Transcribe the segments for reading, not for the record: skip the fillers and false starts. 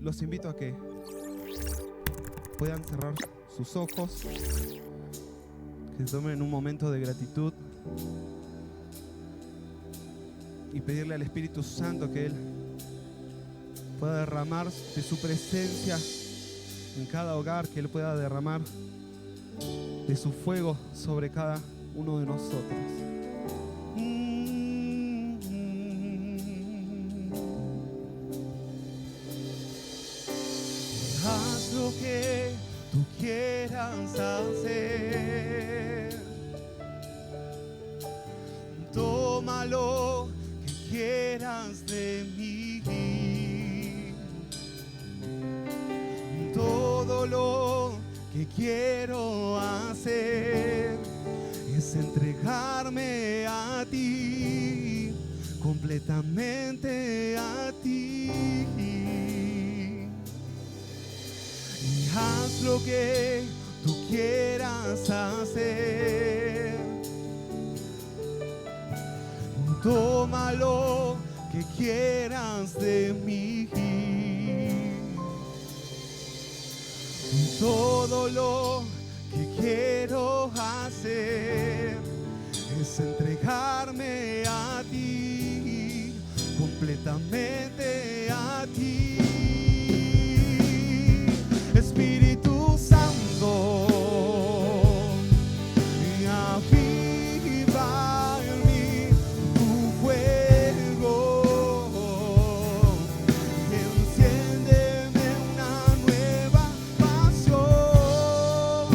los invito a que puedan cerrar sus ojos, que tomen un momento de gratitud y pedirle al Espíritu Santo que Él pueda derramar de su presencia en cada hogar, que Él pueda derramar de su fuego sobre cada uno de nosotros. Haz lo que tú quieras hacer. Toma lo que quieras de mí. Todo lo que quiero hacer es entregarme a ti, completamente a ti. Y haz lo que tú quieras hacer. Toma lo que quieras de mí. Todo lo que quiero hacer es entregarme a ti, completamente a ti. Espíritu Santo, aviva en mí tu fuego, enciéndeme una nueva pasión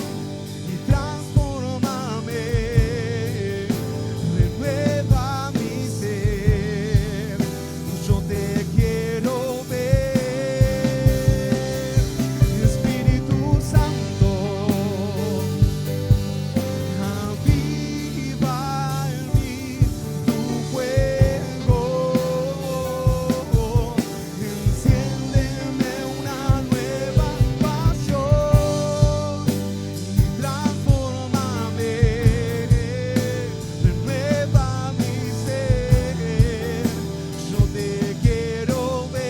y transfórmame, renueva mi ser. Yo te quiero ver, Espíritu Santo, aviva en mí tu fuego, enciéndeme una nueva pasión y transfórmame, renueva mi ser. Yo te quiero ver.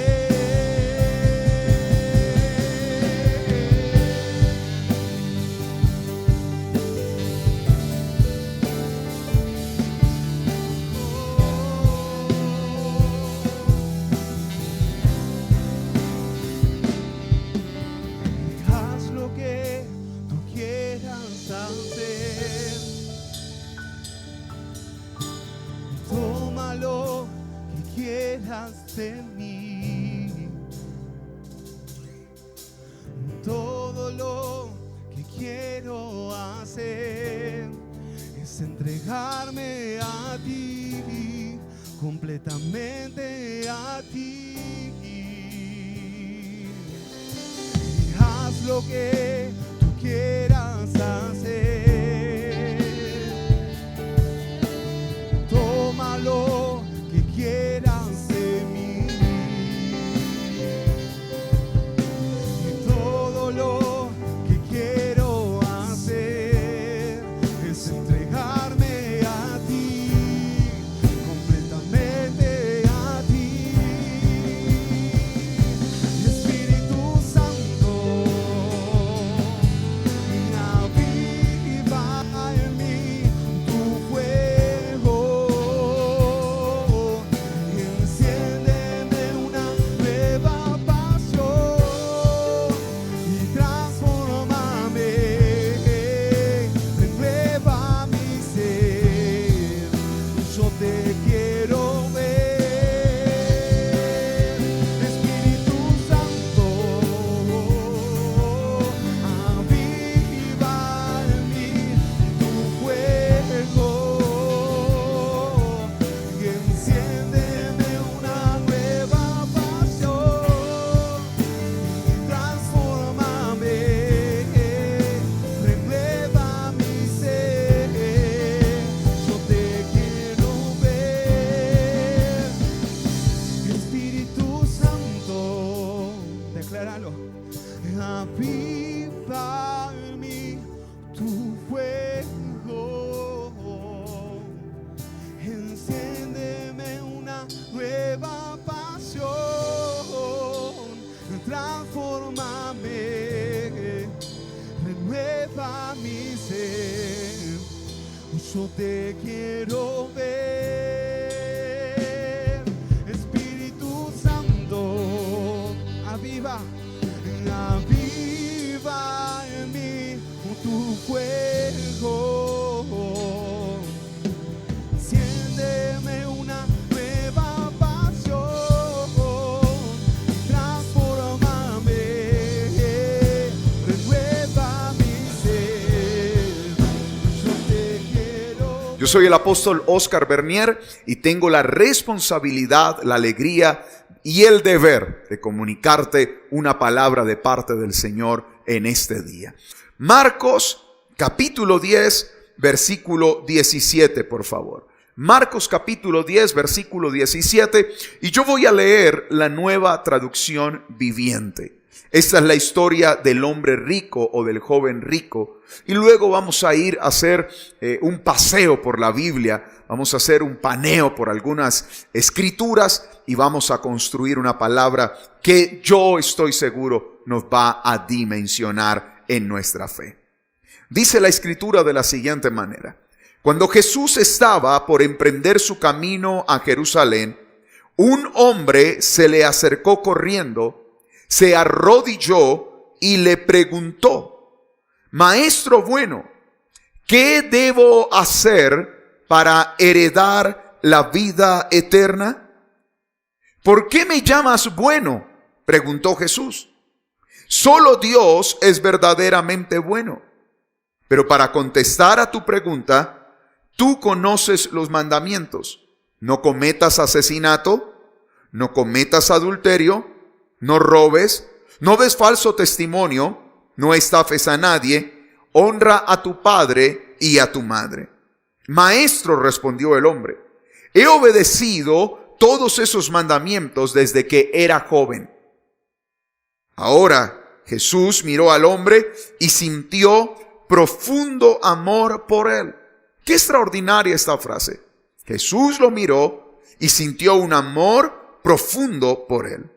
Haz lo que tú quieras hacer. Toma lo que quieras de mí. Todo lo que quiero hacer es entregarme a ti, completamente a ti. Haz lo que tú quieras hacer. Toma lo que quieras de mí. Y todo lo que quiero hacer es entregarme a ti, completamente a ti. Espíritu Santo, aviva en mí tu fuego, enciéndeme una nueva pasión y transfórmame, renueva mi ser. Yo te quiero ver, Espíritu Santo, aviva en mí tu fuego, enciéndeme una nueva pasión y transfórmame, renueva mi ser. Yo te quiero ver, Espíritu Santo, decláralo. Aviva en mí tu fuego, enciéndeme una nueva pasión, Transfórmame, renueva mi ser. Yo te quiero ver. Espíritu Santo, aviva, aviva en mí tu fuego. Enciéndeme una nueva pasión. Transfórmame, renueva mi ser. Yo te quiero. Yo soy el apóstol Oscar Bernier y tengo la responsabilidad, la alegría y el deber de comunicarte una palabra de parte del Señor en este día. Marcos capítulo 10, versículo 17, por favor. Marcos capítulo 10, versículo 17, y yo voy a leer la Nueva Traducción Viviente. Esta es la historia del hombre rico o del joven rico. Y luego vamos a ir a hacer un paseo por la Biblia. Vamos a hacer un paneo por algunas escrituras y vamos a construir una palabra que yo estoy seguro nos va a dimensionar en nuestra fe. Dice la escritura de la siguiente manera: cuando Jesús estaba por emprender su camino a Jerusalén, un hombre se le acercó corriendo, se arrodilló y le preguntó: Maestro bueno, ¿qué debo hacer para heredar la vida eterna? ¿Por qué me llamas bueno?, preguntó Jesús. Solo Dios es verdaderamente bueno. Pero para contestar a tu pregunta, tú conoces los mandamientos: no cometas asesinato, no cometas adulterio, no robes, no des falso testimonio, no estafes a nadie, honra a tu padre y a tu madre. Maestro, respondió el hombre, he obedecido todos esos mandamientos desde que era joven. Ahora Jesús miró al hombre y sintió profundo amor por él. Qué extraordinaria esta frase. Jesús lo miró y sintió un amor profundo por él.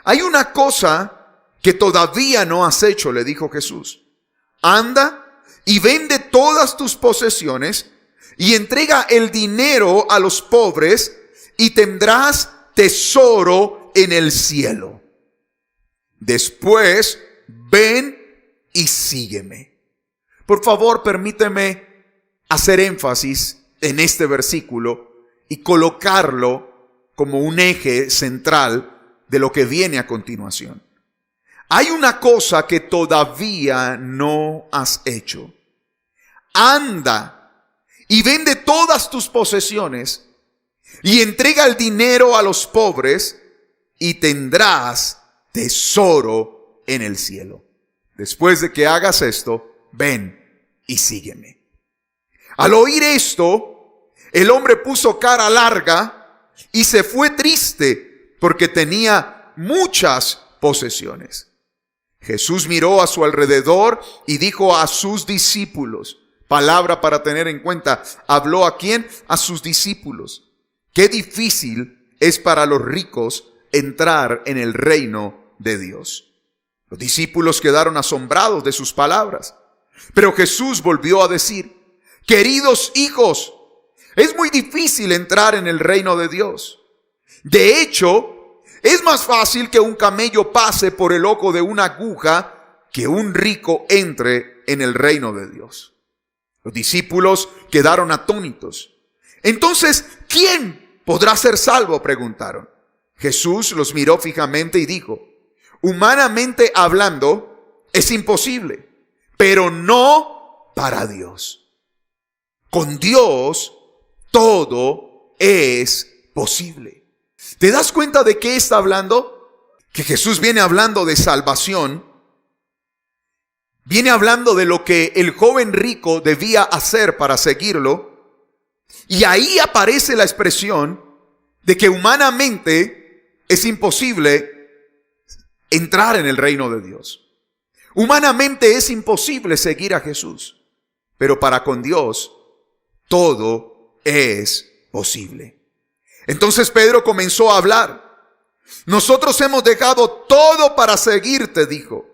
Hay una cosa que todavía no has hecho, le dijo Jesús. Anda y vende todas tus posesiones y entrega el dinero a los pobres y tendrás tesoro en el cielo. Después, ven y sígueme. Por favor, permíteme hacer énfasis en este versículo y colocarlo como un eje central de lo que viene a continuación. Hay una cosa que todavía no has hecho. Anda y vende todas tus posesiones y entrega el dinero a los pobres y tendrás tesoro en el cielo. Después de que hagas esto, ven y sígueme. Al oír esto, el hombre puso cara larga y se fue triste porque tenía muchas posesiones. Jesús miró a su alrededor y dijo a sus discípulos, palabra para tener en cuenta, ¿habló a quién? A sus discípulos. Qué difícil es para los ricos entrar en el reino de Dios. Los discípulos quedaron asombrados de sus palabras. Pero Jesús volvió a decir, queridos hijos, es muy difícil entrar en el reino de Dios. De hecho, es más fácil que un camello pase por el ojo de una aguja que un rico entre en el reino de Dios. Los discípulos quedaron atónitos. Entonces, ¿quién podrá ser salvo?, preguntaron. Jesús los miró fijamente y dijo, humanamente hablando, es imposible, pero no para Dios. Con Dios todo es posible. ¿Te das cuenta de qué está hablando? Que Jesús viene hablando de salvación. Viene hablando de lo que el joven rico debía hacer para seguirlo. Y ahí aparece la expresión de que humanamente es imposible entrar en el reino de Dios. Humanamente es imposible seguir a Jesús. Pero para con Dios todo es posible. Entonces Pedro comenzó a hablar. Nosotros hemos dejado todo para seguirte, dijo.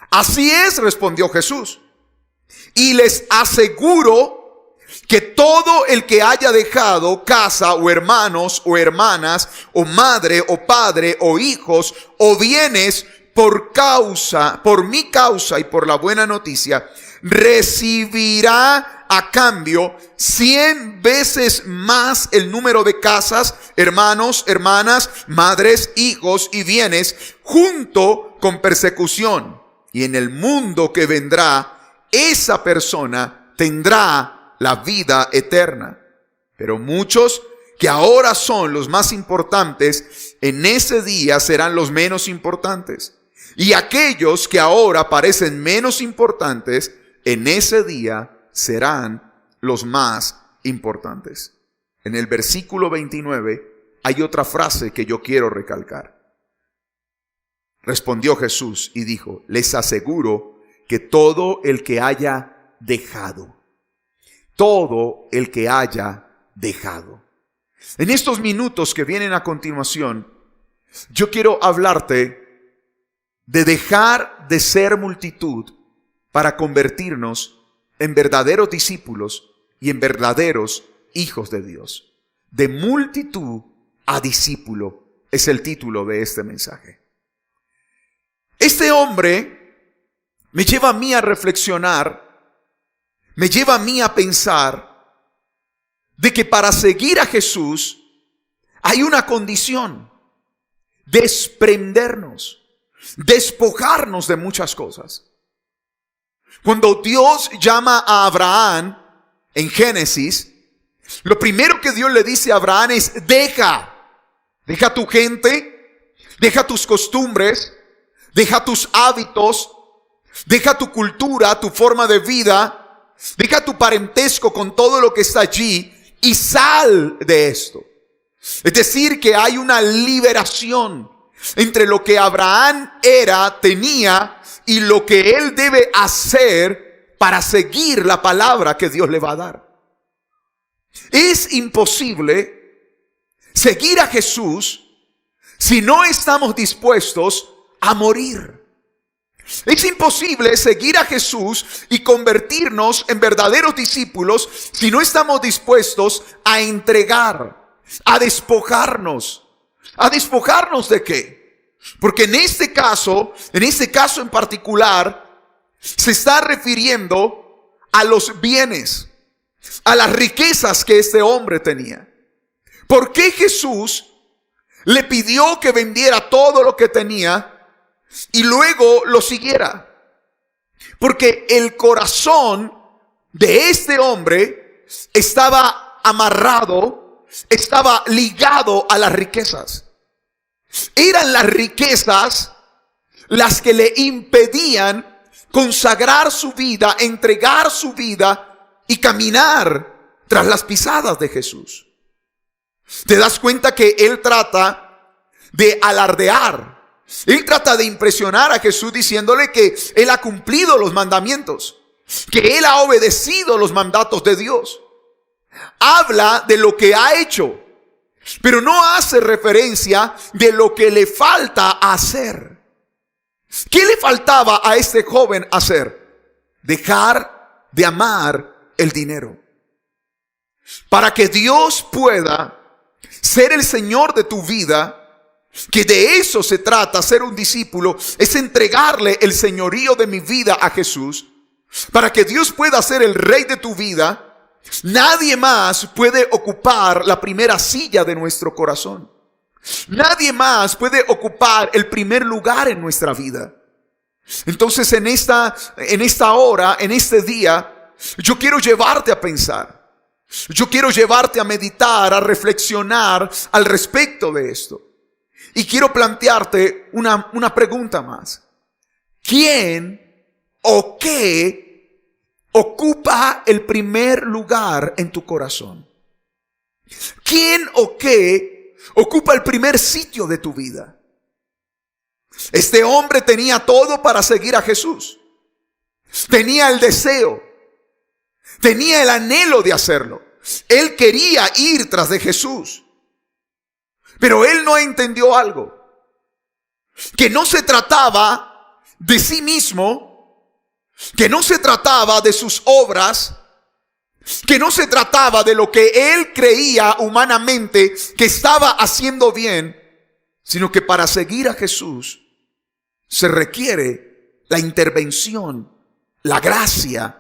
Así es, respondió Jesús. Y les aseguro que todo el que haya dejado casa o hermanos o hermanas o madre o padre o hijos o bienes por mi causa y por la buena noticia, recibirá a cambio 100 veces más el número de casas, hermanos, hermanas, madres, hijos y bienes, junto con persecución. Y en el mundo que vendrá, esa persona tendrá la vida eterna. Pero muchos que ahora son los más importantes, en ese día serán los menos importantes. Y aquellos que ahora parecen menos importantes, en ese día serán los más importantes. En el versículo 29 hay otra frase que yo quiero recalcar. Respondió Jesús y dijo, les aseguro que todo el que haya dejado, En estos minutos que vienen a continuación, yo quiero hablarte de dejar de ser multitud para convertirnos en verdaderos discípulos y en verdaderos hijos de Dios. De multitud a discípulo es el título de este mensaje. Este hombre me lleva a mí a reflexionar, me lleva a mí a pensar de que para seguir a Jesús hay una condición: desprendernos, despojarnos de muchas cosas. Cuando Dios llama a Abraham en Génesis, lo primero que Dios le dice a Abraham es: deja tu gente, deja tus costumbres, deja tus hábitos, deja tu cultura, tu forma de vida, deja tu parentesco con todo lo que está allí y sal de esto. Es decir, que hay una liberación entre lo que Abraham tenía y lo que él debe hacer para seguir la palabra que Dios le va a dar. Es imposible seguir a Jesús si no estamos dispuestos a morir. Es imposible seguir a Jesús y convertirnos en verdaderos discípulos si no estamos dispuestos a entregar, a despojarnos. ¿A despojarnos de qué? Porque en este caso en particular, se está refiriendo a los bienes, a las riquezas que este hombre tenía. ¿Por qué Jesús le pidió que vendiera todo lo que tenía y luego lo siguiera? Porque el corazón de este hombre estaba amarrado, estaba ligado a las riquezas. Eran las riquezas las que le impedían consagrar su vida, entregar su vida y caminar tras las pisadas de Jesús. Te das cuenta que él trata de alardear. Él trata de impresionar a Jesús diciéndole que él ha cumplido los mandamientos, que él ha obedecido los mandatos de Dios. Habla de lo que ha hecho, pero no hace referencia de lo que le falta hacer. ¿Qué le faltaba a este joven hacer? Dejar de amar el dinero. Para que Dios pueda ser el Señor de tu vida, que de eso se trata, ser un discípulo, es entregarle el señorío de mi vida a Jesús. Para que Dios pueda ser el rey de tu vida, nadie más puede ocupar la primera silla de nuestro corazón. Nadie más puede ocupar el primer lugar en nuestra vida. Entonces en esta hora, en este día, yo quiero llevarte a pensar. Yo quiero llevarte a meditar, a reflexionar al respecto de esto. Y quiero plantearte una pregunta más. ¿Quién o qué ocupa el primer lugar en tu corazón? ¿Quién o qué ocupa el primer sitio de tu vida? Este hombre tenía todo para seguir a Jesús. Tenía el deseo. Tenía el anhelo de hacerlo. Él quería ir tras de Jesús. Pero él no entendió algo. que no se trataba de sí mismo, que no se trataba de sus obras, que no se trataba de lo que él creía humanamente que estaba haciendo bien, sino que para seguir a Jesús se requiere la intervención, la gracia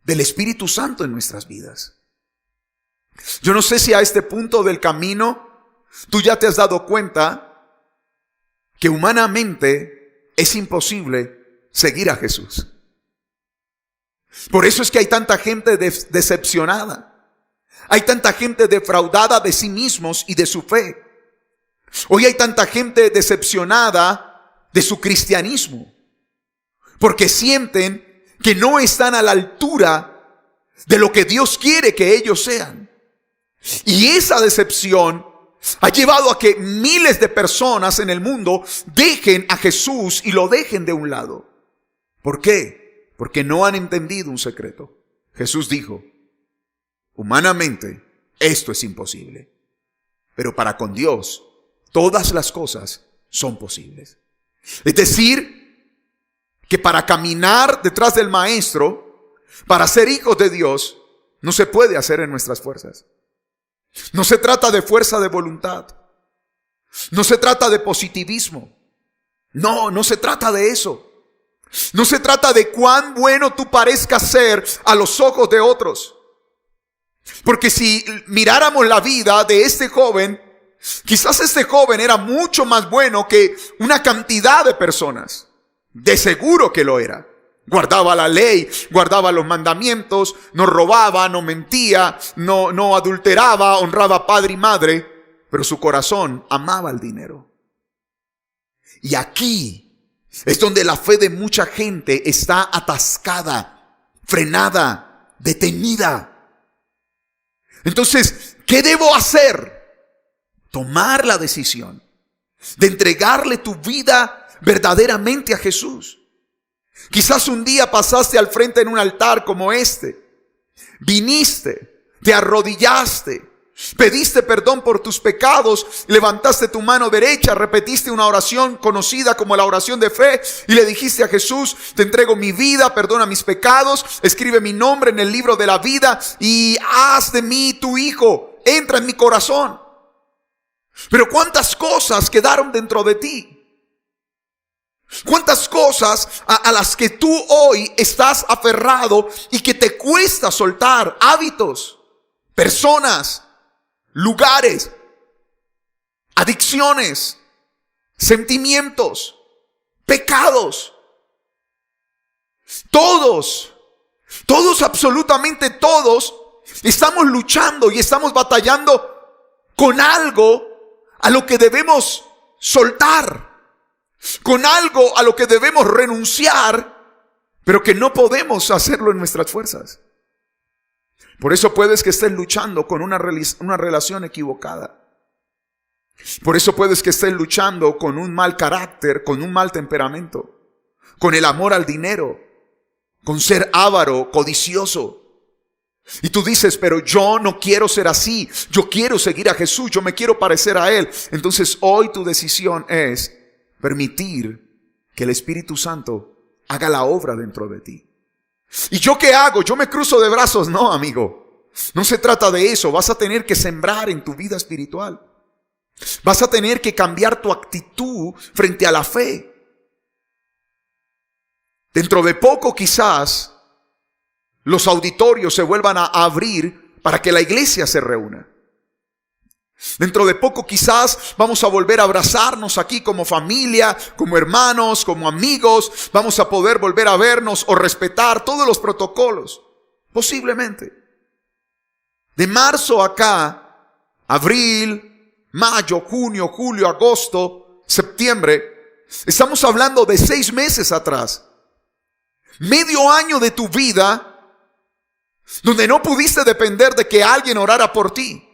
del Espíritu Santo en nuestras vidas. Yo no sé si a este punto del camino tú ya te has dado cuenta que humanamente es imposible seguir a Jesús. Por eso es que hay tanta gente decepcionada. Hay tanta gente defraudada de sí mismos y de su fe. Hoy hay tanta gente decepcionada de su cristianismo, porque sienten que no están a la altura de lo que Dios quiere que ellos sean. Y esa decepción ha llevado a que miles de personas en el mundo dejen a Jesús y lo dejen de un lado. ¿Por qué? Porque no han entendido un secreto. Jesús dijo, humanamente esto es imposible, pero para con Dios todas las cosas son posibles. Es decir, que para caminar detrás del Maestro, para ser hijos de Dios, no se puede hacer en nuestras fuerzas. No se trata de fuerza de voluntad. No se trata de positivismo. No se trata de eso. No se trata de cuán bueno tú parezcas ser a los ojos de otros. Porque si miráramos la vida de este joven, quizás este joven era mucho más bueno que una cantidad de personas. De seguro que lo era. Guardaba la ley, guardaba los mandamientos, no robaba, no mentía, no adulteraba, honraba a padre y madre, pero su corazón amaba el dinero. Y aquí es donde la fe de mucha gente está atascada, frenada, detenida. Entonces, ¿qué debo hacer? Tomar la decisión de entregarle tu vida verdaderamente a Jesús. Quizás un día pasaste al frente en un altar como este. Viniste, te arrodillaste, pediste perdón por tus pecados, levantaste tu mano derecha, repetiste una oración conocida como la oración de fe y le dijiste a Jesús, te entrego mi vida, perdona mis pecados, escribe mi nombre en el libro de la vida y haz de mí tu hijo, entra en mi corazón. Pero ¿cuántas cosas quedaron dentro de ti? ¿Cuántas cosas a las que tú hoy estás aferrado y que te cuesta soltar? Hábitos, personas, lugares, adicciones, sentimientos, pecados. Todos, absolutamente todos, estamos luchando y estamos batallando con algo a lo que debemos soltar. Con algo a lo que debemos renunciar, pero que no podemos hacerlo en nuestras fuerzas. Por eso puedes que estés luchando con una relación equivocada. Por eso puedes que estés luchando con un mal carácter, con un mal temperamento, con el amor al dinero, con ser avaro, codicioso. Y tú dices, pero yo no quiero ser así, yo quiero seguir a Jesús, yo me quiero parecer a Él. Entonces hoy tu decisión es permitir que el Espíritu Santo haga la obra dentro de ti. ¿Y yo qué hago? ¿Yo me cruzo de brazos? No, amigo. No se trata de eso. Vas a tener que sembrar en tu vida espiritual. Vas a tener que cambiar tu actitud frente a la fe. Dentro de poco quizás los auditorios se vuelvan a abrir para que la iglesia se reúna. Dentro de poco quizás vamos a volver a abrazarnos aquí como familia, como hermanos, como amigos. Vamos a poder volver a vernos o respetar todos los protocolos. Posiblemente. De marzo acá, abril, mayo, junio, julio, agosto, septiembre. Estamos hablando de 6 meses atrás. Medio año de tu vida donde no pudiste depender de que alguien orara por ti.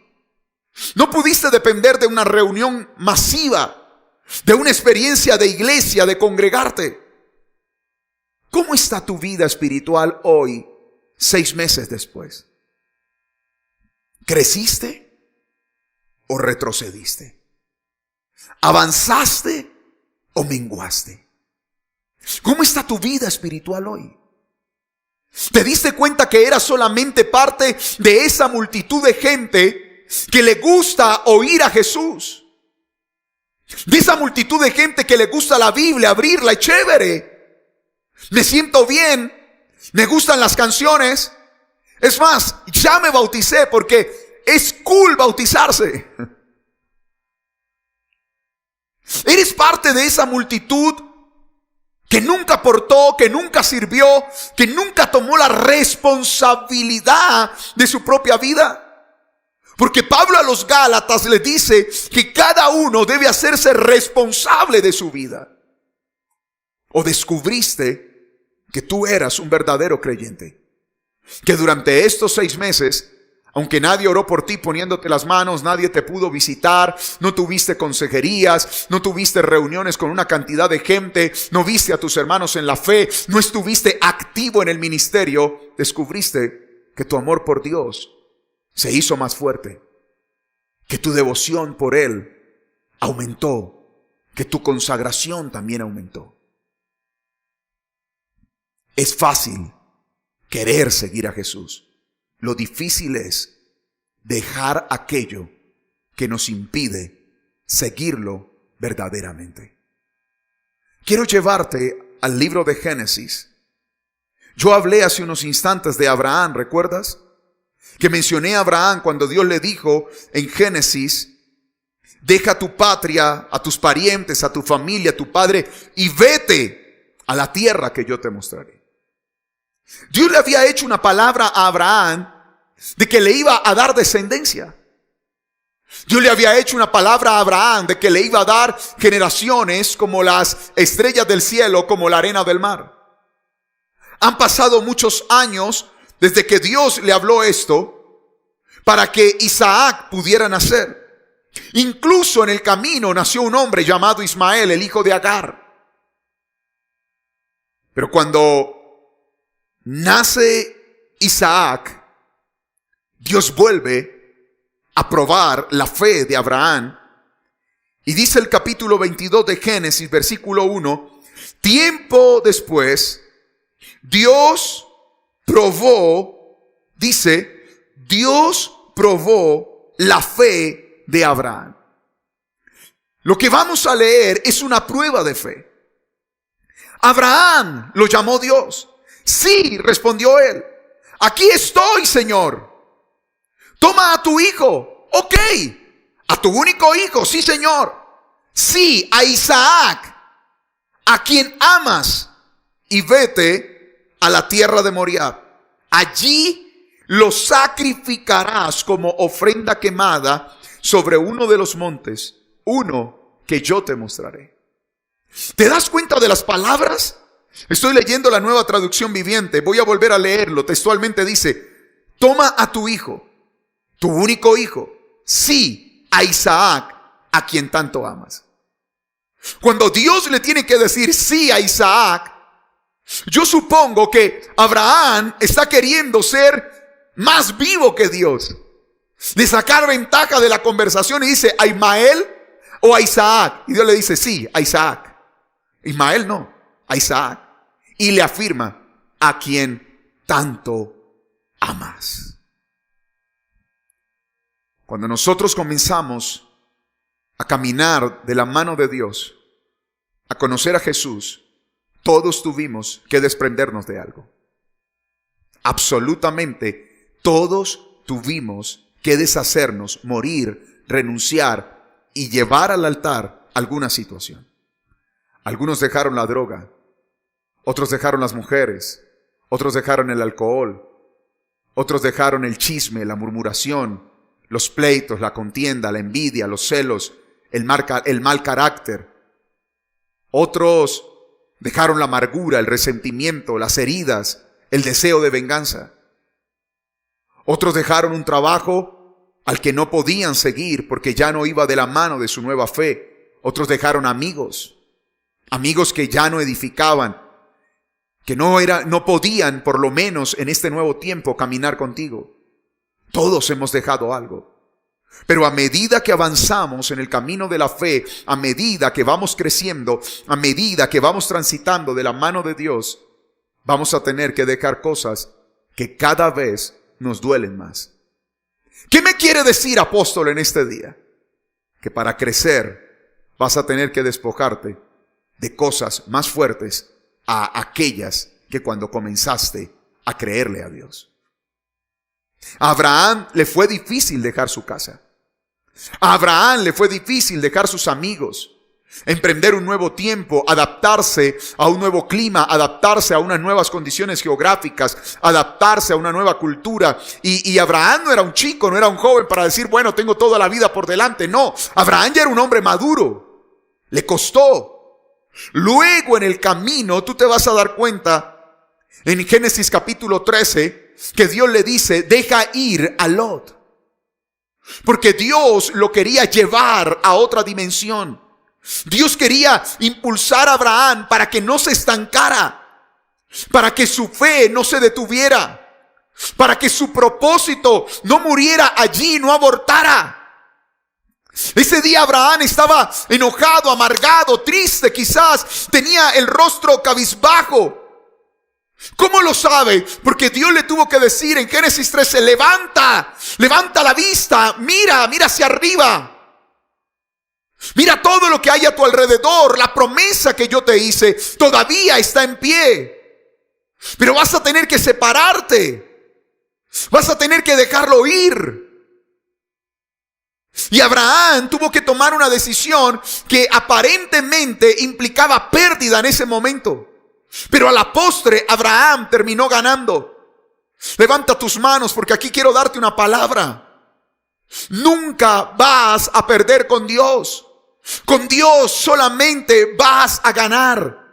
No pudiste depender de una reunión masiva, de una experiencia de iglesia, de congregarte. ¿Cómo está tu vida espiritual hoy, 6 meses después? ¿Creciste o retrocediste? ¿Avanzaste o menguaste? ¿Cómo está tu vida espiritual hoy? ¿Te diste cuenta que eras solamente parte de esa multitud de gente que le gusta oír a Jesús? De esa multitud de gente que le gusta la Biblia, abrirla y chévere. Me siento bien, me gustan las canciones. Es más, ya me bauticé porque es cool bautizarse. Eres parte de esa multitud que nunca aportó, que nunca sirvió, que nunca tomó la responsabilidad de su propia vida. Porque Pablo a los Gálatas le dice que cada uno debe hacerse responsable de su vida. ¿O descubriste que tú eras un verdadero creyente? Que durante estos 6 meses, aunque nadie oró por ti poniéndote las manos, nadie te pudo visitar, no tuviste consejerías, no tuviste reuniones con una cantidad de gente, no viste a tus hermanos en la fe, no estuviste activo en el ministerio, descubriste que tu amor por Dios se hizo más fuerte, que tu devoción por Él aumentó, que tu consagración también aumentó. Es fácil querer seguir a Jesús. Lo difícil es dejar aquello que nos impide seguirlo verdaderamente. Quiero llevarte al libro de Génesis. Yo hablé hace unos instantes de Abraham, ¿recuerdas? Que mencioné a Abraham cuando Dios le dijo en Génesis: deja a tu patria, a tus parientes, a tu familia, a tu padre y vete a la tierra que yo te mostraré. Dios le había hecho una palabra a Abraham de que le iba a dar descendencia. Dios le había hecho una palabra a Abraham de que le iba a dar generaciones como las estrellas del cielo, como la arena del mar. Han pasado muchos años desde que Dios le habló esto para que Isaac pudiera nacer. Incluso en el camino nació un hombre llamado Ismael, el hijo de Agar. Pero cuando nace Isaac, Dios vuelve a probar la fe de Abraham. Y dice el capítulo 22 de Génesis, versículo 1, tiempo después, Dios probó la fe de Abraham. Lo que vamos a leer es una prueba de fe. Abraham lo llamó Dios. Sí, respondió él. Aquí estoy, Señor. Toma a tu hijo. Ok. A tu único hijo. Sí, Señor. Sí, a Isaac, a quien amas, y vete a la tierra de Moriah. Allí lo sacrificarás como ofrenda quemada sobre uno de los montes, uno que yo te mostraré. ¿Te das cuenta de las palabras? Estoy leyendo la Nueva Traducción Viviente. Voy a volver a leerlo. Textualmente dice: toma a tu hijo, tu único hijo, sí, a Isaac, a quien tanto amas. Cuando Dios le tiene que decir sí a Isaac, yo supongo que Abraham está queriendo ser más vivo que Dios, de sacar ventaja de la conversación, y dice: ¿a Ismael o a Isaac? Y Dios le dice: sí, a Isaac. Ismael no, a Isaac. Y le afirma: a quien tanto amas. Cuando nosotros comenzamos a caminar de la mano de Dios, a conocer a Jesús, todos tuvimos que desprendernos de algo. Absolutamente todos tuvimos que deshacernos, morir, renunciar y llevar al altar alguna situación. Algunos dejaron la droga, otros dejaron las mujeres, otros dejaron el alcohol, otros dejaron el chisme, la murmuración, los pleitos, la contienda, la envidia, los celos, el mal carácter. Otros dejaron la amargura, el resentimiento, las heridas, el deseo de venganza. Otros dejaron un trabajo al que no podían seguir porque ya no iba de la mano de su nueva fe. Otros dejaron amigos que ya no edificaban, que no podían, por lo menos en este nuevo tiempo, caminar contigo. Todos hemos dejado algo. Pero a medida que avanzamos en el camino de la fe, a medida que vamos creciendo, a medida que vamos transitando de la mano de Dios, vamos a tener que dejar cosas que cada vez nos duelen más. ¿Qué me quiere decir, apóstol, en este día? Que para crecer vas a tener que despojarte de cosas más fuertes a aquellas que cuando comenzaste a creerle a Dios. A Abraham le fue difícil dejar su casa. A Abraham le fue difícil dejar sus amigos, emprender un nuevo tiempo, adaptarse a un nuevo clima, adaptarse a unas nuevas condiciones geográficas, adaptarse a una nueva cultura. Y Abraham no era un chico, no era un joven para decir, bueno, tengo toda la vida por delante. No, Abraham ya era un hombre maduro. Le costó. Luego en el camino tú te vas a dar cuenta, en Génesis capítulo 13, que Dios le dice, deja ir a Lot. Porque Dios lo quería llevar a otra dimensión. Dios quería impulsar a Abraham para que no se estancara, para que su fe no se detuviera, para que su propósito no muriera allí, no abortara. Ese día Abraham estaba enojado, amargado, triste, quizás tenía el rostro cabizbajo. ¿Cómo lo sabe? Porque Dios le tuvo que decir en Génesis 13, levanta la vista, mira hacia arriba. Mira todo lo que hay a tu alrededor, la promesa que yo te hice todavía está en pie. Pero vas a tener que separarte, vas a tener que dejarlo ir. Y Abraham tuvo que tomar una decisión que aparentemente implicaba pérdida en ese momento. Pero a la postre Abraham terminó ganando. Levanta tus manos porque aquí quiero darte una palabra. Nunca vas a perder con Dios. Con Dios solamente vas a ganar.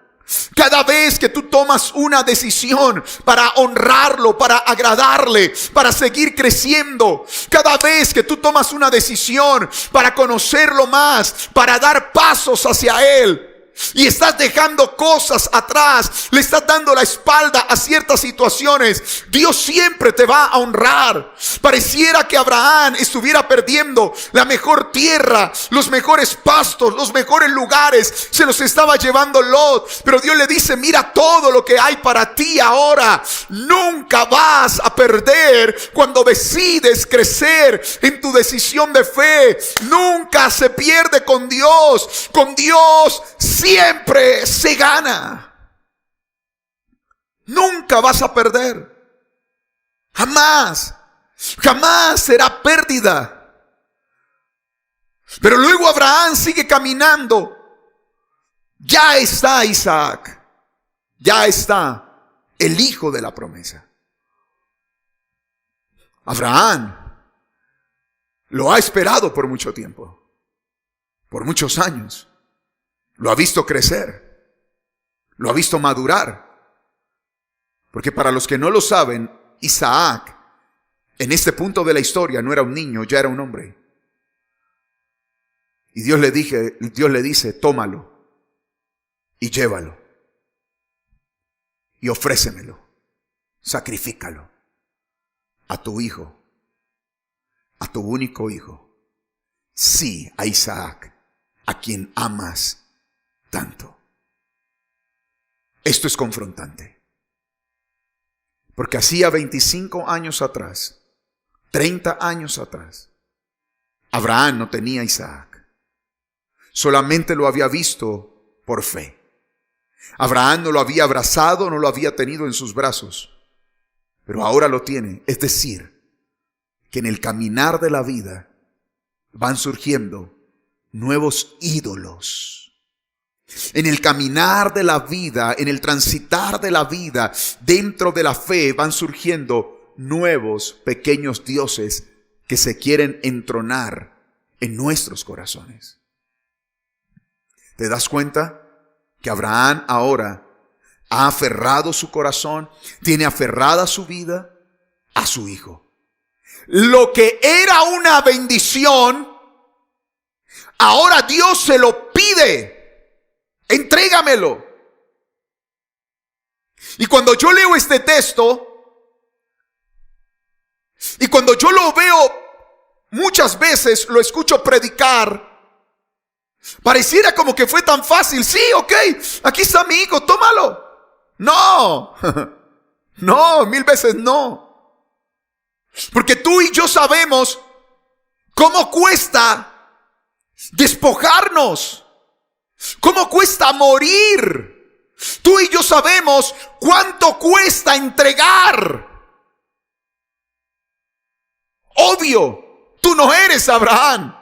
Cada vez que tú tomas una decisión para honrarlo, para agradarle, para seguir creciendo, cada vez que tú tomas una decisión para conocerlo más, para dar pasos hacia Él, y estás dejando cosas atrás, le estás dando la espalda a ciertas situaciones, Dios siempre te va a honrar. Pareciera que Abraham estuviera perdiendo la mejor tierra, los mejores pastos, los mejores lugares, se los estaba llevando Lot. Pero Dios le dice, mira todo lo que hay para ti ahora. Nunca vas a perder cuando decides crecer en tu decisión de fe. Nunca se pierde con Dios. Con Dios siempre se gana. Nunca vas a perder. Jamás. Jamás será pérdida. Pero luego Abraham sigue caminando. Ya está Isaac. Ya está el hijo de la promesa. Abraham lo ha esperado por mucho tiempo. Por muchos años. Lo ha visto crecer. Lo ha visto madurar. Porque para los que no lo saben, Isaac, en este punto de la historia, no era un niño, ya era un hombre. Y Dios le dice, tómalo y llévalo. Y ofrécemelo, sacrifícalo a tu hijo, a tu único hijo. Sí, a Isaac, a quien amas tanto. Esto es confrontante. Porque hacía 25 años atrás, 30 años atrás, Abraham no tenía a Isaac. Solamente lo había visto por fe. Abraham no lo había abrazado, no lo había tenido en sus brazos. Pero ahora lo tiene. Es decir, que en el caminar de la vida van surgiendo nuevos ídolos. En el caminar de la vida, en el transitar de la vida, dentro de la fe van surgiendo nuevos pequeños dioses que se quieren entronar en nuestros corazones. ¿Te das cuenta? Que Abraham ahora ha aferrado su corazón, tiene aferrada su vida a su hijo. Lo que era una bendición, ahora Dios se lo pide. Entrégamelo. Y cuando yo leo este texto, y cuando yo lo veo muchas veces lo escucho predicar, pareciera como que fue tan fácil. Sí, ok, aquí está mi hijo, tómalo. No, no, 1000 veces no. Porque tú y yo sabemos cómo cuesta despojarnos, cómo cuesta morir. Tú y yo sabemos cuánto cuesta entregar. Obvio, tú no eres Abraham.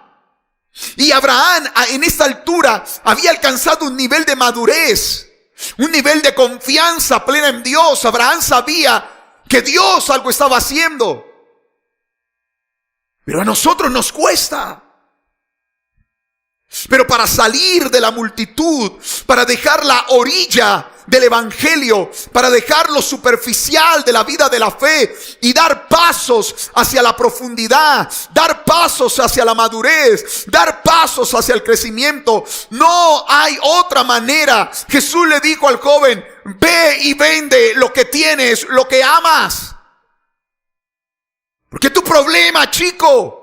Y Abraham en esta altura había alcanzado un nivel de madurez, un nivel de confianza plena en Dios. Abraham sabía que Dios algo estaba haciendo. Pero a nosotros nos cuesta. Pero para salir de la multitud, para dejar la orilla del evangelio, para dejar lo superficial de la vida de la fe y dar pasos hacia la profundidad, dar pasos hacia la madurez, dar pasos hacia el crecimiento, no hay otra manera. Jesús le dijo al joven: ve y vende lo que tienes, lo que amas. Porque tu problema, chico,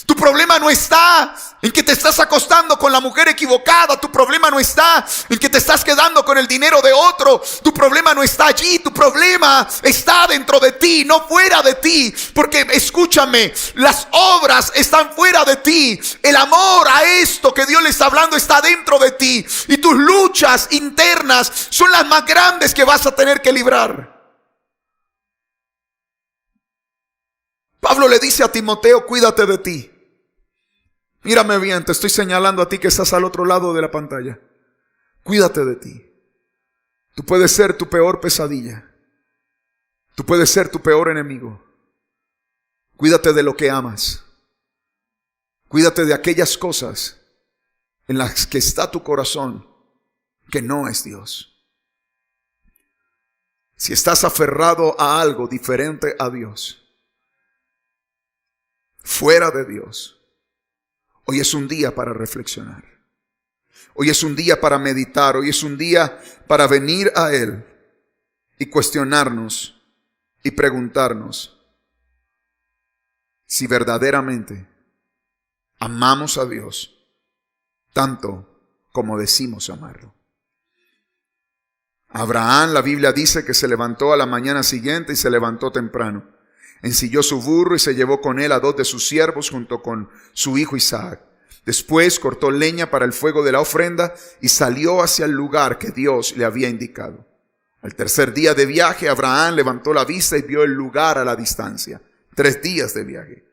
tu problema no está en que te estás acostando con la mujer equivocada. Tu problema no está en que te estás quedando con el dinero de otro. Tu problema no está allí. Tu problema está dentro de ti, no fuera de ti. Porque escúchame, las obras están fuera de ti. El amor a esto que Dios le está hablando está dentro de ti. Y tus luchas internas son las más grandes que vas a tener que librar. Pablo le dice a Timoteo: cuídate de ti. Mírame bien, te estoy señalando a ti que estás al otro lado de la pantalla. Cuídate de ti. Tú puedes ser tu peor pesadilla. Tú puedes ser tu peor enemigo. Cuídate de lo que amas. Cuídate de aquellas cosas en las que está tu corazón, que no es Dios. Si estás aferrado a algo diferente a Dios, fuera de Dios, hoy es un día para reflexionar. Hoy es un día para meditar. Hoy es un día para venir a Él y cuestionarnos y preguntarnos si verdaderamente amamos a Dios tanto como decimos amarlo. Abraham, la Biblia dice que se levantó a la mañana siguiente y se levantó temprano. Ensilló su burro y se llevó con él a 2 de sus siervos junto con su hijo Isaac. Después cortó leña para el fuego de la ofrenda y salió hacia el lugar que Dios le había indicado. Al tercer día de viaje, Abraham levantó la vista y vio el lugar a la distancia. 3 días de viaje.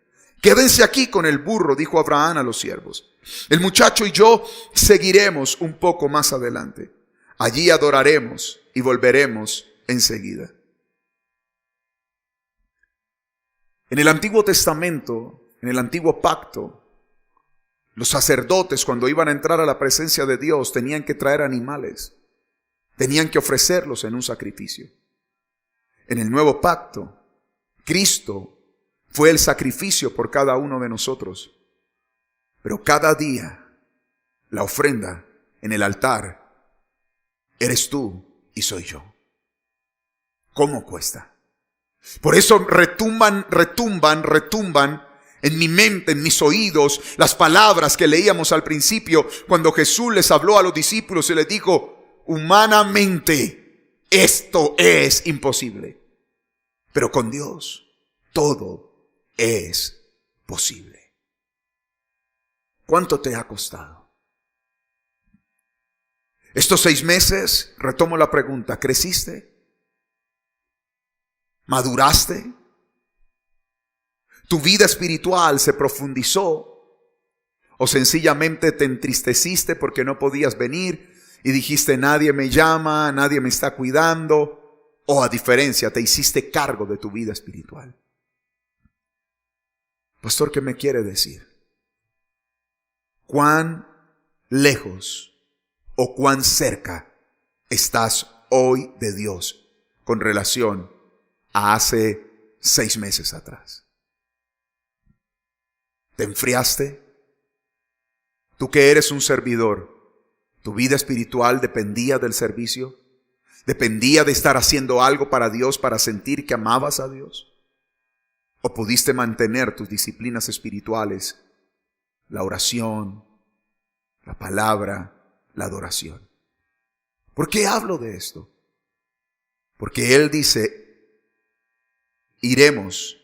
Quédense aquí con el burro, dijo Abraham a los siervos. El muchacho y yo seguiremos un poco más adelante. Allí adoraremos y volveremos enseguida. En el Antiguo Testamento, en el Antiguo Pacto, los sacerdotes, cuando iban a entrar a la presencia de Dios, tenían que traer animales. Tenían que ofrecerlos en un sacrificio. En el Nuevo Pacto, Cristo fue el sacrificio por cada uno de nosotros. Pero cada día, la ofrenda en el altar, eres tú y soy yo. ¿Cómo cuesta? Por eso retumban en mi mente, en mis oídos, las palabras que leíamos al principio cuando Jesús les habló a los discípulos y les dijo: humanamente esto es imposible, pero con Dios todo es posible. ¿Cuánto te ha costado? Estos 6 meses, retomo la pregunta, ¿creciste? ¿Maduraste? ¿Tu vida espiritual se profundizó? ¿O sencillamente te entristeciste porque no podías venir y dijiste: nadie me llama, nadie me está cuidando? ¿O a diferencia, te hiciste cargo de tu vida espiritual? Pastor, ¿qué me quiere decir? ¿Cuán lejos o cuán cerca estás hoy de Dios con relación a hace 6 meses atrás? ¿Te enfriaste? Tú que eres un servidor, ¿tu vida espiritual dependía del servicio? ¿Dependía de estar haciendo algo para Dios para sentir que amabas a Dios? ¿O pudiste mantener tus disciplinas espirituales? La oración, la palabra, la adoración. ¿Por qué hablo de esto? Porque Él dice, iremos,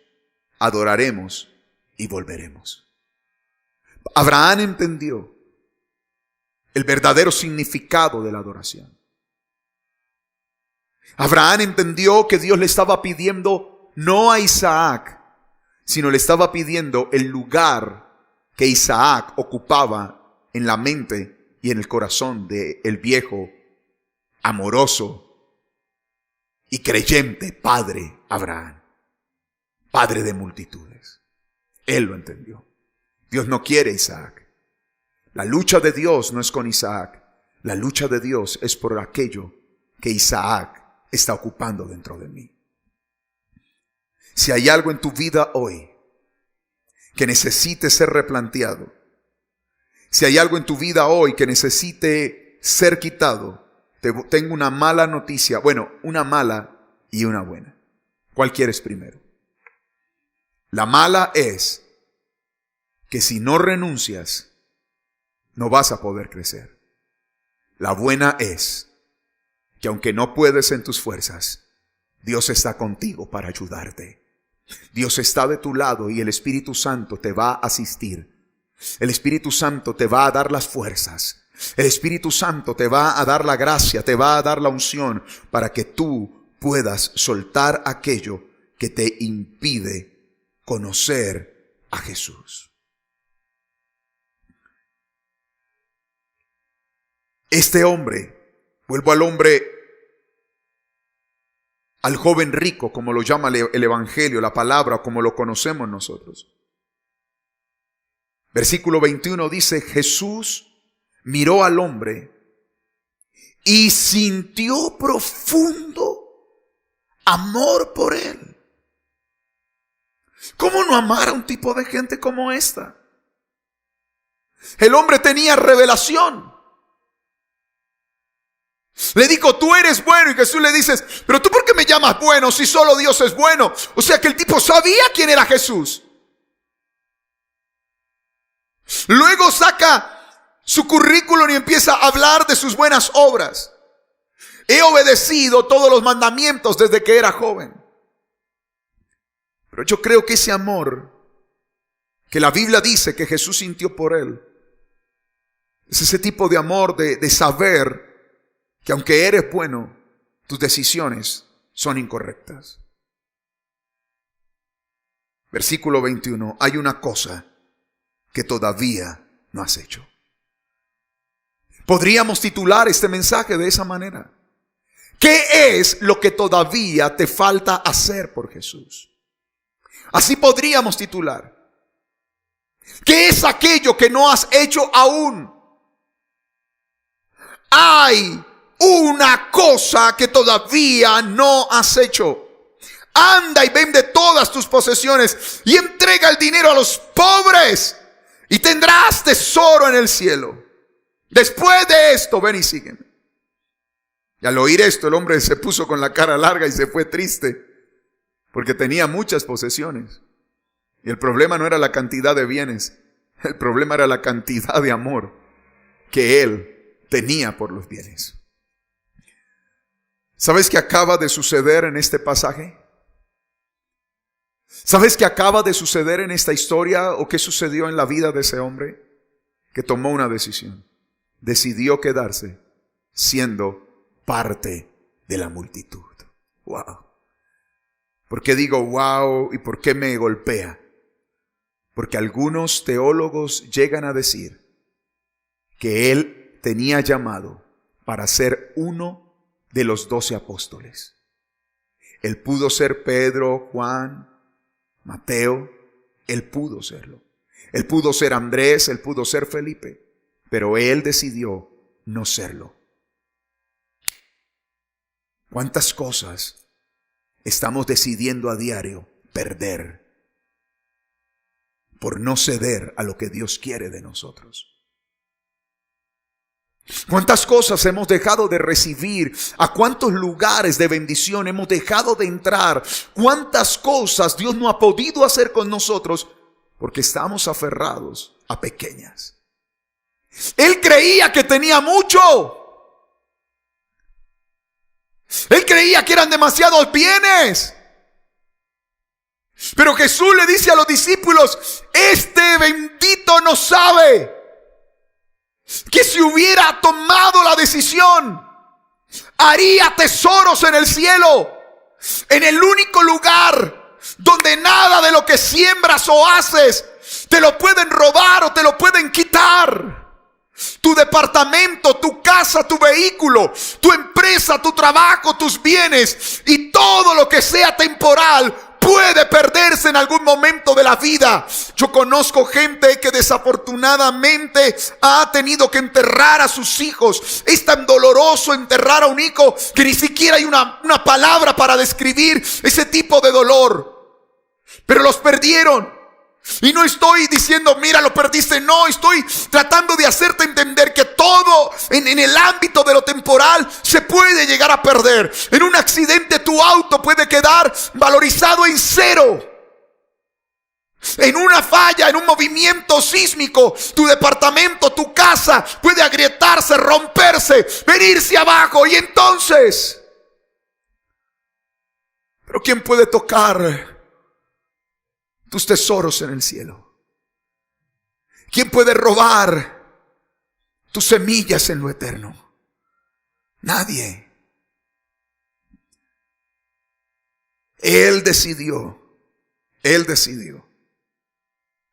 adoraremos y volveremos. Abraham entendió el verdadero significado de la adoración. Abraham entendió que Dios le estaba pidiendo no a Isaac, sino le estaba pidiendo el lugar que Isaac ocupaba en la mente y en el corazón del viejo, amoroso y creyente padre Abraham, padre de multitudes. Él lo entendió. Dios no quiere a Isaac. La lucha de Dios no es con Isaac. La lucha de Dios es por aquello que Isaac está ocupando dentro de mí. Si hay algo en tu vida hoy que necesite ser replanteado, si hay algo en tu vida hoy que necesite ser quitado, tengo una mala noticia. Bueno, una mala y una buena. ¿Cuál quieres primero? La mala es que si no renuncias, no vas a poder crecer. La buena es que aunque no puedes en tus fuerzas, Dios está contigo para ayudarte. Dios está de tu lado y el Espíritu Santo te va a asistir. El Espíritu Santo te va a dar las fuerzas. El Espíritu Santo te va a dar la gracia, te va a dar la unción para que tú puedas soltar aquello que te impide conocer a Jesús. Este hombre, vuelvo al joven rico, como lo llama el Evangelio, la palabra, como lo conocemos nosotros. Versículo 21 dice, Jesús miró al hombre y sintió profundo amor por él. ¿Cómo no amar a un tipo de gente como esta? El hombre tenía revelación. Le dijo, tú eres bueno, y Jesús le dice, pero tú ¿por qué me llamas bueno si solo Dios es bueno? O sea que el tipo sabía quién era Jesús. Luego saca su currículum y empieza a hablar de sus buenas obras. He obedecido todos los mandamientos desde que era joven. Pero yo creo que ese amor que la Biblia dice que Jesús sintió por él, es ese tipo de amor de saber que aunque eres bueno, tus decisiones son incorrectas. Versículo 21. Hay una cosa que todavía no has hecho. Podríamos titular este mensaje de esa manera. ¿Qué es lo que todavía te falta hacer por Jesús? Así podríamos titular. ¿Qué es aquello que no has hecho aún? Hay una cosa que todavía no has hecho. Anda y vende todas tus posesiones y entrega el dinero a los pobres y tendrás tesoro en el cielo. Después de esto, ven y sígueme. Y al oír esto, el hombre se puso con la cara larga y se fue triste, porque tenía muchas posesiones. Y el problema no era la cantidad de bienes, el problema era la cantidad de amor que él tenía por los bienes. ¿Sabes qué acaba de suceder en este pasaje? ¿Sabes qué acaba de suceder en esta historia o qué sucedió en la vida de ese hombre? Que tomó una decisión. Decidió quedarse siendo parte de la multitud. Wow. ¿Por qué digo wow y por qué me golpea? Porque algunos teólogos llegan a decir que él tenía llamado para ser uno de los 12 apóstoles. Él pudo ser Pedro, Juan, Mateo, él pudo serlo. Él pudo ser Andrés, él pudo ser Felipe, pero él decidió no serlo. ¿Cuántas cosas estamos decidiendo a diario perder por no ceder a lo que Dios quiere de nosotros? ¿Cuántas cosas hemos dejado de recibir? ¿A cuántos lugares de bendición hemos dejado de entrar? ¿Cuántas cosas Dios no ha podido hacer con nosotros porque estamos aferrados a pequeñas? Él creía que tenía mucho. Él creía que eran demasiados bienes. Pero Jesús le dice a los discípulos: este bendito no sabe que si hubiera tomado la decisión, haría tesoros en el cielo, en el único lugar donde nada de lo que siembras o haces te lo pueden robar o te lo pueden quitar. Tu departamento, tu casa, tu vehículo, tu empresa, tu trabajo, tus bienes y todo lo que sea temporal puede perderse en algún momento de la vida. Yo conozco gente que desafortunadamente ha tenido que enterrar a sus hijos. Es tan doloroso enterrar a un hijo que ni siquiera hay una palabra para describir ese tipo de dolor. Pero los perdieron. Y no estoy diciendo, mira, lo perdiste. No, estoy tratando de hacerte entender que todo en el ámbito de lo temporal se puede llegar a perder. En un accidente tu auto puede quedar valorizado en 0. En una falla, en un movimiento sísmico, tu departamento, tu casa puede agrietarse, romperse, venirse abajo. Y entonces, ¿pero quién puede tocar tus tesoros en el cielo? ¿Quién puede robar tus semillas en lo eterno? Nadie. Él decidió. Él decidió.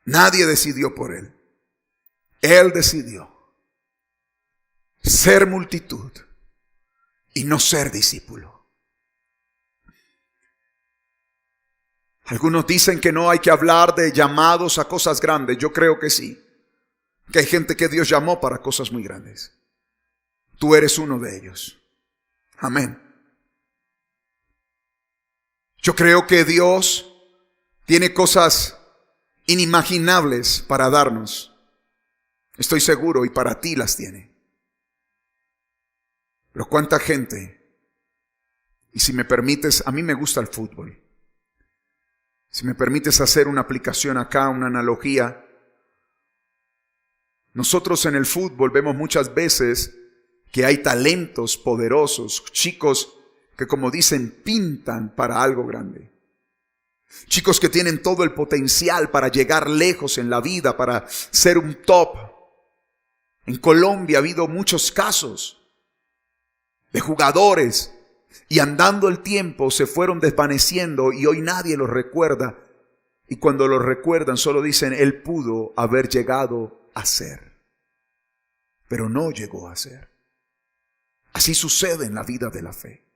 Nadie decidió por él. Él decidió ser multitud y no ser discípulo. Algunos dicen que no hay que hablar de llamados a cosas grandes. Yo creo que sí. Que hay gente que Dios llamó para cosas muy grandes. Tú eres uno de ellos. Amén. Yo creo que Dios tiene cosas inimaginables para darnos. Estoy seguro, y para ti las tiene. Pero cuánta gente, y si me permites, a mí me gusta el fútbol. Si me permites hacer una aplicación acá, una analogía. Nosotros en el fútbol vemos muchas veces que hay talentos poderosos, chicos que, como dicen, pintan para algo grande. Chicos que tienen todo el potencial para llegar lejos en la vida, para ser un top. En Colombia ha habido muchos casos de jugadores y andando el tiempo se fueron desvaneciendo y hoy nadie los recuerda. Y cuando los recuerdan solo dicen, él pudo haber llegado a ser, pero no llegó a ser. Así sucede en la vida de la fe.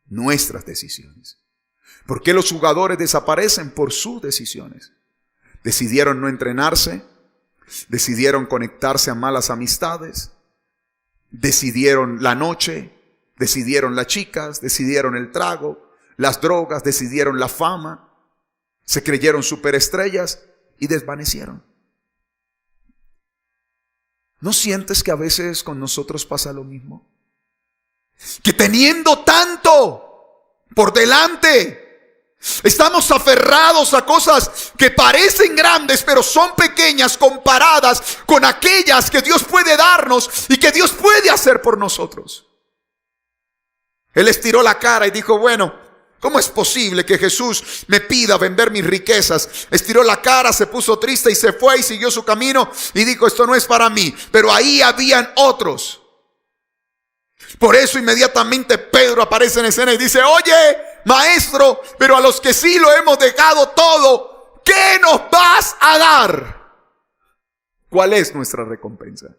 Nuestras decisiones. ¿Por qué los jugadores desaparecen? Por sus decisiones. Decidieron no entrenarse, decidieron conectarse a malas amistades, decidieron la noche, decidieron las chicas, decidieron el trago, las drogas, decidieron la fama, se creyeron superestrellas y desvanecieron. ¿No sientes que a veces con nosotros pasa lo mismo? Que teniendo tanto por delante, estamos aferrados a cosas que parecen grandes, pero son pequeñas comparadas con aquellas que Dios puede darnos y que Dios puede hacer por nosotros. Él estiró la cara y dijo, bueno, ¿cómo es posible que Jesús me pida vender mis riquezas? Estiró la cara, se puso triste y se fue y siguió su camino y dijo, esto no es para mí. Pero ahí habían otros. Por eso inmediatamente Pedro aparece en escena y dice, oye, maestro, pero a los que sí lo hemos dejado todo, ¿qué nos vas a dar? ¿Cuál es nuestra recompensa?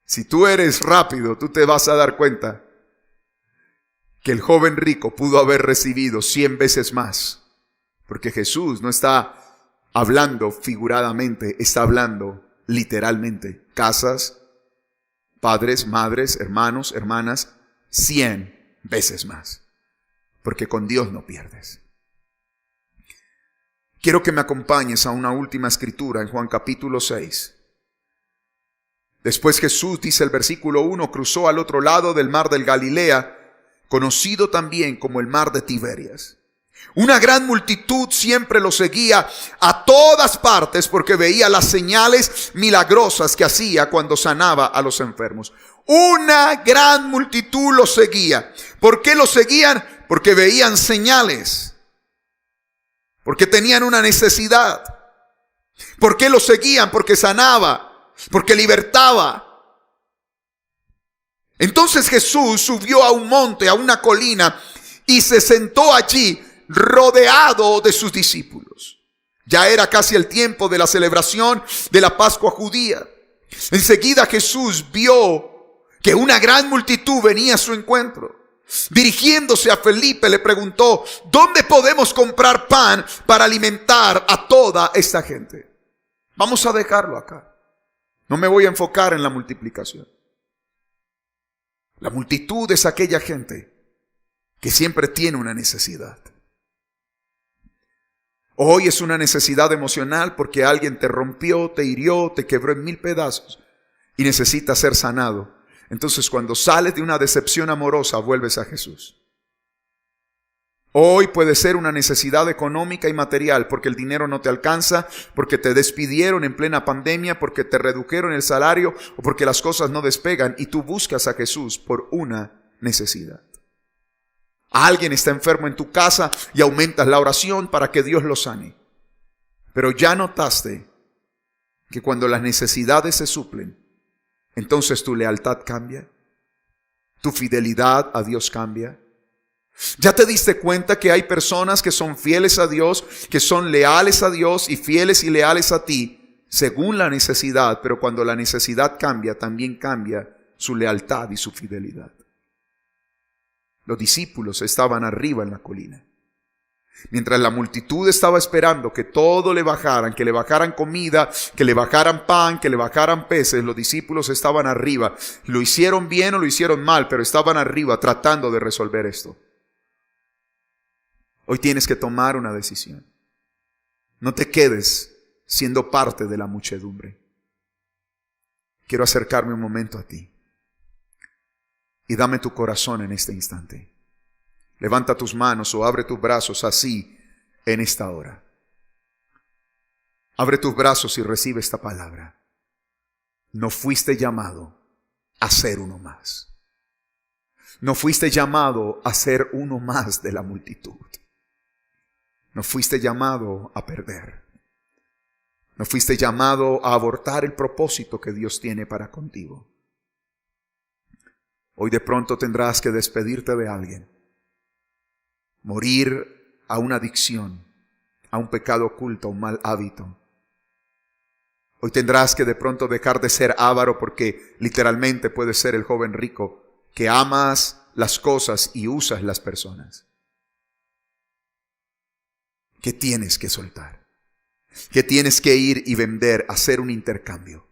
Si tú eres rápido, tú te vas a dar cuenta que el joven rico pudo haber recibido 100 veces más. Porque Jesús no está hablando figuradamente, está hablando literalmente. Casas, padres, madres, hermanos, hermanas, 100 veces más. Porque con Dios no pierdes. Quiero que me acompañes a una última escritura en Juan capítulo 6. Después Jesús, dice el versículo 1, cruzó al otro lado del mar del Galilea, conocido también como el mar de Tiberias. Una gran multitud siempre lo seguía a todas partes porque veía las señales milagrosas que hacía cuando sanaba a los enfermos. Una gran multitud lo seguía. ¿Por qué lo seguían? Porque veían señales. Porque tenían una necesidad. ¿Por qué lo seguían? Porque sanaba. Porque libertaba. Entonces Jesús subió a un monte, a una colina, y se sentó allí rodeado de sus discípulos. Ya era casi el tiempo de la celebración de la Pascua judía. Enseguida Jesús vio que una gran multitud venía a su encuentro. Dirigiéndose a Felipe le preguntó: ¿dónde podemos comprar pan para alimentar a toda esta gente? Vamos a dejarlo acá. No me voy a enfocar en la multiplicación. La multitud es aquella gente que siempre tiene una necesidad. Hoy es una necesidad emocional porque alguien te rompió, te hirió, te quebró en 1000 pedazos y necesitas ser sanado. Entonces, cuando sales de una decepción amorosa, vuelves a Jesús. Hoy puede ser una necesidad económica y material porque el dinero no te alcanza, porque te despidieron en plena pandemia, porque te redujeron el salario o porque las cosas no despegan y tú buscas a Jesús por una necesidad. Alguien está enfermo en tu casa y aumentas la oración para que Dios lo sane. Pero ya notaste que cuando las necesidades se suplen, entonces tu lealtad cambia, tu fidelidad a Dios cambia. ¿Ya te diste cuenta que hay personas que son fieles a Dios, que son leales a Dios y fieles y leales a ti según la necesidad, pero cuando la necesidad cambia, también cambia su lealtad y su fidelidad? Los discípulos estaban arriba en la colina. Mientras la multitud estaba esperando que todo le bajaran, que le bajaran comida, que le bajaran pan, que le bajaran peces, los discípulos estaban arriba. Lo hicieron bien o lo hicieron mal, pero estaban arriba tratando de resolver esto. Hoy tienes que tomar una decisión. No te quedes siendo parte de la muchedumbre. Quiero acercarme un momento a ti. Y dame tu corazón en este instante. Levanta tus manos o abre tus brazos así en esta hora. Abre tus brazos y recibe esta palabra. No fuiste llamado a ser uno más. No fuiste llamado a ser uno más de la multitud. No fuiste llamado a perder. No fuiste llamado a abortar el propósito que Dios tiene para contigo. Hoy de pronto tendrás que despedirte de alguien, morir a una adicción, a un pecado oculto, a un mal hábito. Hoy tendrás que de pronto dejar de ser avaro porque literalmente puedes ser el joven rico que amas las cosas y usas las personas. ¿Qué tienes que soltar? ¿Qué tienes que ir y vender, hacer un intercambio?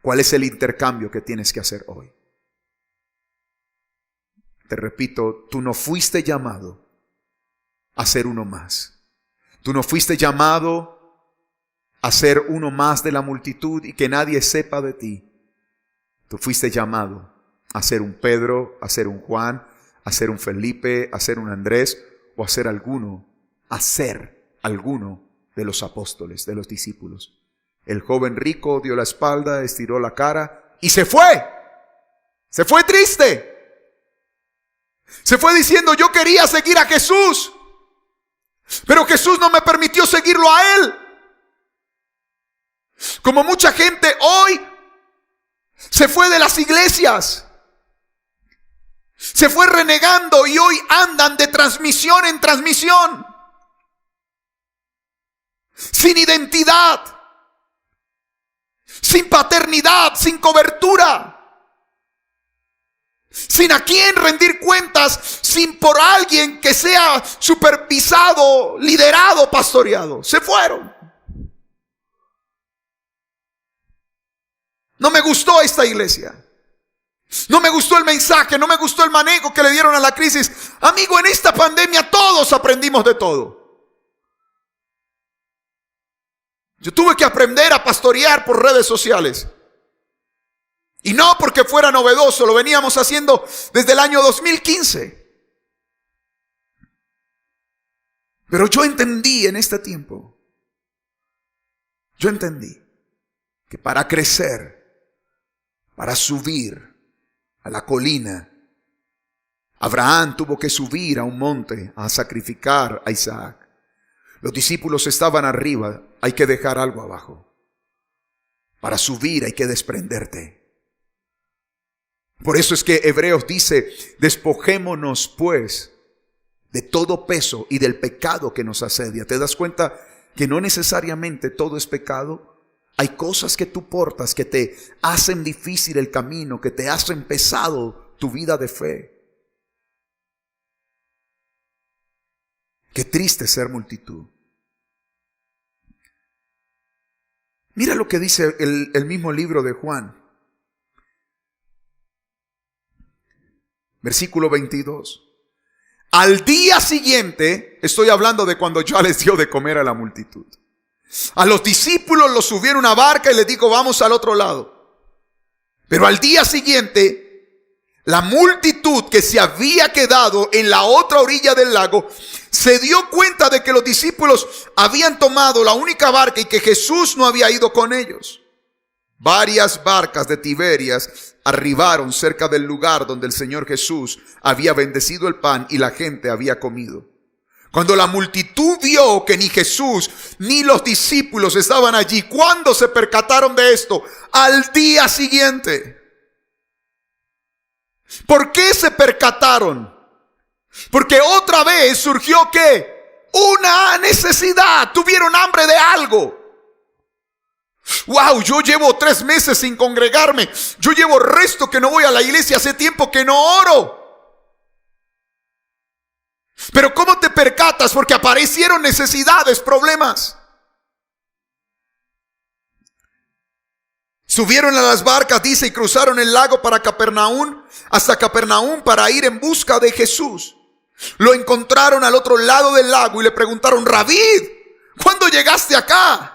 ¿Cuál es el intercambio que tienes que hacer hoy? Te repito, tú no fuiste llamado a ser uno más. Tú no fuiste llamado a ser uno más de la multitud y que nadie sepa de ti. Tú fuiste llamado a ser un Pedro, a ser un Juan, a ser un Felipe, a ser un Andrés o a ser alguno de los apóstoles, de los discípulos. El joven rico dio la espalda, estiró la cara y se fue. Se fue triste. Se fue diciendo: yo quería seguir a Jesús, pero Jesús no me permitió seguirlo a Él. Como mucha gente hoy se fue de las iglesias, se fue renegando y hoy andan de transmisión en transmisión, sin identidad, sin paternidad, sin cobertura, sin a quién rendir cuentas, sin por alguien que sea supervisado, liderado, pastoreado. Se fueron. No me gustó esta iglesia. No me gustó el mensaje, no me gustó el manejo que le dieron a la crisis. Amigo, en esta pandemia todos aprendimos de todo. Yo tuve que aprender a pastorear por redes sociales. Y no porque fuera novedoso, lo veníamos haciendo desde el año 2015. Pero yo entendí en este tiempo, yo entendí que para crecer, para subir a la colina, Abraham tuvo que subir a un monte a sacrificar a Isaac. Los discípulos estaban arriba, hay que dejar algo abajo. Para subir hay que desprenderte. Por eso es que Hebreos dice, despojémonos pues de todo peso y del pecado que nos asedia. ¿Te das cuenta que no necesariamente todo es pecado? Hay cosas que tú portas que te hacen difícil el camino, que te hacen pesado tu vida de fe. Qué triste ser multitud. Mira lo que dice el mismo libro de Juan. Versículo 22. Al día siguiente, estoy hablando de cuando ya les dio de comer a la multitud. A los discípulos los subieron a una barca y les dijo, vamos al otro lado. Pero al día siguiente, la multitud que se había quedado en la otra orilla del lago, se dio cuenta de que los discípulos habían tomado la única barca y que Jesús no había ido con ellos. Varias barcas de Tiberias arribaron cerca del lugar donde el Señor Jesús había bendecido el pan y la gente había comido. Cuando la multitud vio que ni Jesús ni los discípulos estaban allí, ¿cuándo se percataron de esto? Al día siguiente. ¿Por qué se percataron? Porque otra vez surgió ¿qué? Una necesidad. Tuvieron hambre de algo. Wow, yo llevo 3 meses sin congregarme. Yo llevo resto que no voy a la iglesia. Hace tiempo que no oro. Pero ¿cómo te percatas? Porque aparecieron necesidades, problemas. Subieron a las barcas, dice, y cruzaron el lago para Capernaum, hasta Capernaum para ir en busca de Jesús. Lo encontraron al otro lado del lago y le preguntaron, Rabí, ¿cuándo llegaste acá?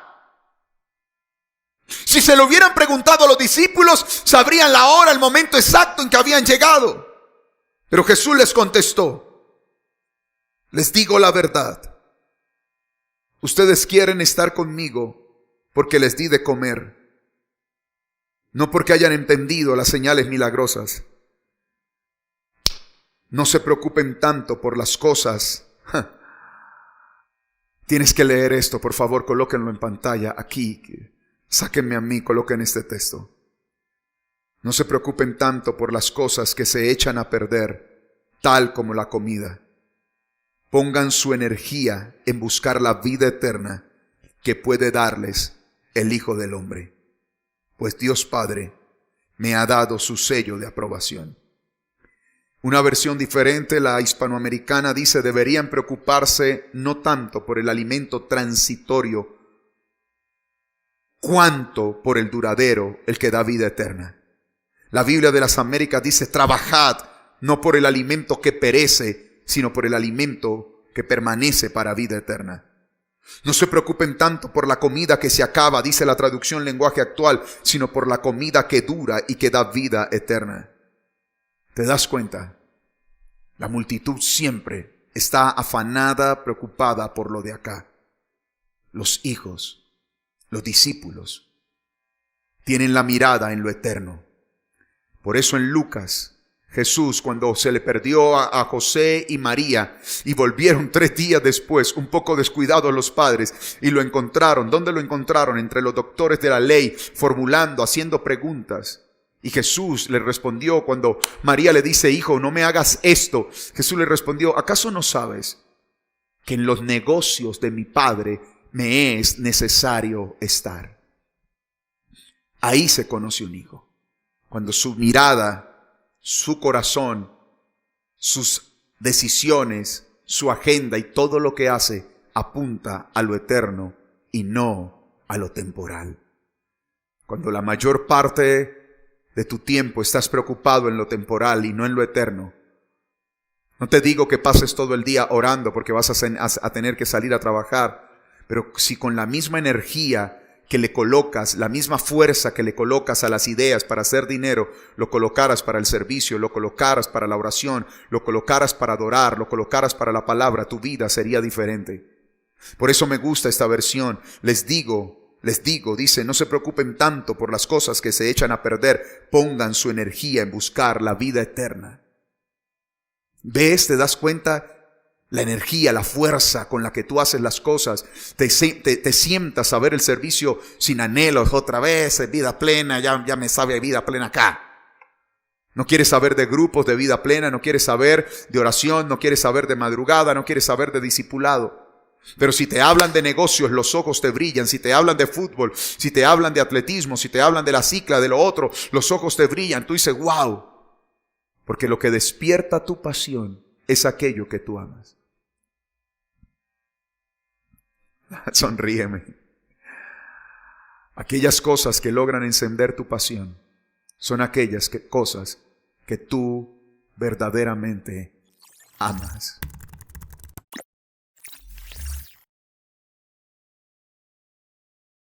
Si se lo hubieran preguntado a los discípulos, sabrían la hora, el momento exacto en que habían llegado. Pero Jesús les contestó, les digo la verdad, ustedes quieren estar conmigo porque les di de comer, no porque hayan entendido las señales milagrosas. No se preocupen tanto por las cosas. Tienes que leer esto, por favor, colóquenlo en pantalla aquí. Sáquenme a mí, coloquen este texto. No se preocupen tanto por las cosas que se echan a perder, tal como la comida. Pongan su energía en buscar la vida eterna que puede darles el Hijo del Hombre. Pues Dios Padre me ha dado su sello de aprobación. Una versión diferente, la hispanoamericana, dice, deberían preocuparse no tanto por el alimento transitorio, cuanto por el duradero, el que da vida eterna. La Biblia de las Américas dice, trabajad no por el alimento que perece, sino por el alimento que permanece para vida eterna. No se preocupen tanto por la comida que se acaba, dice la traducción lenguaje actual, sino por la comida que dura y que da vida eterna. ¿Te das cuenta? La multitud siempre está afanada, preocupada por lo de acá. Los hijos, los discípulos, tienen la mirada en lo eterno. Por eso en Lucas, Jesús, cuando se le perdió a José y María y volvieron 3 días después, un poco descuidados los padres, y lo encontraron. ¿Dónde lo encontraron? Entre los doctores de la ley, formulando, haciendo preguntas. Y Jesús le respondió cuando María le dice, hijo, no me hagas esto. Jesús le respondió, ¿acaso no sabes que en los negocios de mi Padre me es necesario estar? Ahí se conoce un hijo. Cuando su mirada, su corazón, sus decisiones, su agenda y todo lo que hace apunta a lo eterno y no a lo temporal. Cuando la mayor parte de tu tiempo estás preocupado en lo temporal y no en lo eterno, no te digo que pases todo el día orando porque vas a tener que salir a trabajar, pero si con la misma energía que le colocas, la misma fuerza que le colocas a las ideas para hacer dinero, lo colocaras para el servicio, lo colocaras para la oración, lo colocaras para adorar, lo colocaras para la palabra, tu vida sería diferente. Por eso me gusta esta versión. Les digo, dice, no se preocupen tanto por las cosas que se echan a perder, pongan su energía en buscar la vida eterna. ¿Ves? ¿Te das cuenta? La energía, la fuerza con la que tú haces las cosas, te sientas a ver el servicio sin anhelos, otra vez, vida plena, ya me sabe vida plena acá. No quieres saber de grupos de vida plena, no quieres saber de oración, no quieres saber de madrugada, no quieres saber de discipulado. Pero si te hablan de negocios, los ojos te brillan. Si te hablan de fútbol, si te hablan de atletismo, si te hablan de la cicla, de lo otro, los ojos te brillan. Tú dices, wow. Porque lo que despierta tu pasión es aquello que tú amas. Sonríeme. Aquellas cosas que logran encender tu pasión son aquellas cosas que tú verdaderamente amas.